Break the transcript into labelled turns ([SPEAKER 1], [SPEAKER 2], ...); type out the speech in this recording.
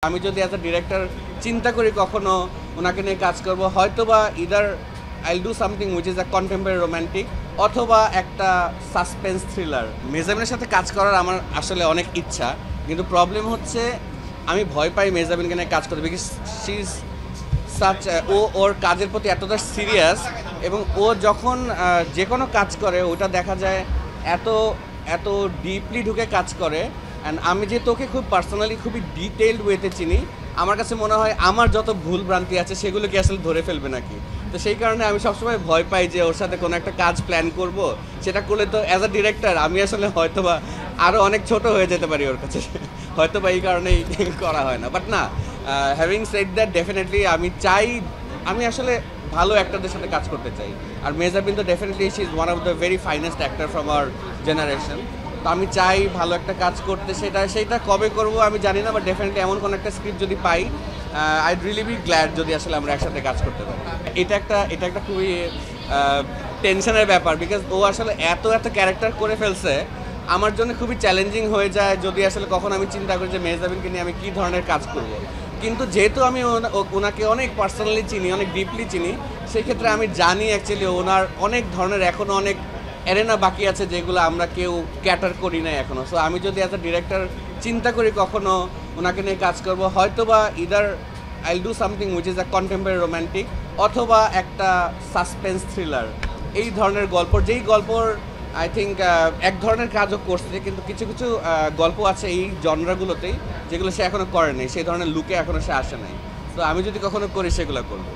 [SPEAKER 1] আমি যদি as a director চিন্তা করি কখনো ওনাকে নিয়ে কাজ করব, হয়তোবা either I'll do something which is a contemporary romantic অথবা একটা সাসপেন্স থ্রিলার। মেজাবিনের সাথে কাজ করার আমার আসলে অনেক ইচ্ছা, কিন্তু প্রবলেম হচ্ছে আমি ভয় পাই মেজাবিনকে নিয়ে কাজ করতে, বিকজ শি ইজ সাচ, ওর কাজের প্রতি এতটা সিরিয়াস এবং ও যখন যে কোনো কাজ করে ওটা দেখা যায় এত এত ডিপলি ঢুকে কাজ করে। অ্যান্ড আমি যে তোকে খুব পার্সোনালি খুবই ডিটেইলড ওয়েতে চিনি, আমার কাছে মনে হয় আমার যত ভুল ভ্রান্তি আছে সেগুলো কি আসলে ধরে ফেলবে নাকি। তো সেই কারণে আমি সবসময় ভয় পাই যে ওর সাথে কোনো একটা কাজ প্ল্যান করব, সেটা করলে তো অ্যাজ আ ডিরেক্টর আমি আসলে হয়তোবা আরও অনেক ছোট হয়ে যেতে পারি ওর কাছে, হয়তোবা এই কারণেই করা হয় না। বাট না, হ্যাভিং সেড দ্যাট, ডেফিনেটলি আমি চাই, আমি আসলে ভালো অ্যাক্টরদের সাথে কাজ করতে চাই। আর মেজাবিন তো definitely she is one of the very finest actor from our generation. তো আমি চাই ভালো একটা কাজ করতে, সেইটা কবে করব আমি জানি না, বাট ডেফিনেটলি এমন কোনো একটা স্ক্রিপ্ট যদি পাই, আইড রিয়েলি বি গ্ল্যাড যদি আসলে আমরা একসাথে কাজ করতে পারি। এটা একটা খুবই টেনশনের ব্যাপার, বিকজ ও আসলে এত ক্যারেক্টার করে ফেলছে, আমার জন্য খুবই চ্যালেঞ্জিং হয়ে যায় যদি আসলে কখন আমি চিন্তা করি যে মেহজাবিনকে নিয়ে আমি কী ধরনের কাজ করব। কিন্তু যেহেতু আমি ওনাকে অনেক পার্সোনালি চিনি, অনেক ডিপলি চিনি, সেই ক্ষেত্রে আমি জানি অ্যাকচুয়ালি ওনার অনেক ধরনের এখনও অনেক অ্যারেনা বাকি আছে যেগুলো আমরা কেউ ক্যাটার করি না এখনও। সো আমি যদি অ্যাজ আ ডিরেক্টর চিন্তা করি কখনো ওনাকে নিয়ে কাজ করব, হয়তোবা either I'll do something which is a contemporary romantic অথবা একটা সাসপেন্স থ্রিলার। এই ধরনের গল্প, যেই গল্পর আই থিঙ্ক এক ধরনের কাজও করছে, কিন্তু কিছু কিছু গল্প আছে এই জনরাগুলোতেই যেগুলো সে এখনও করে নাই, সেই ধরনের লুকে এখনও সে আসে নাই। তো আমি যদি কখনো করি সেগুলো করবো।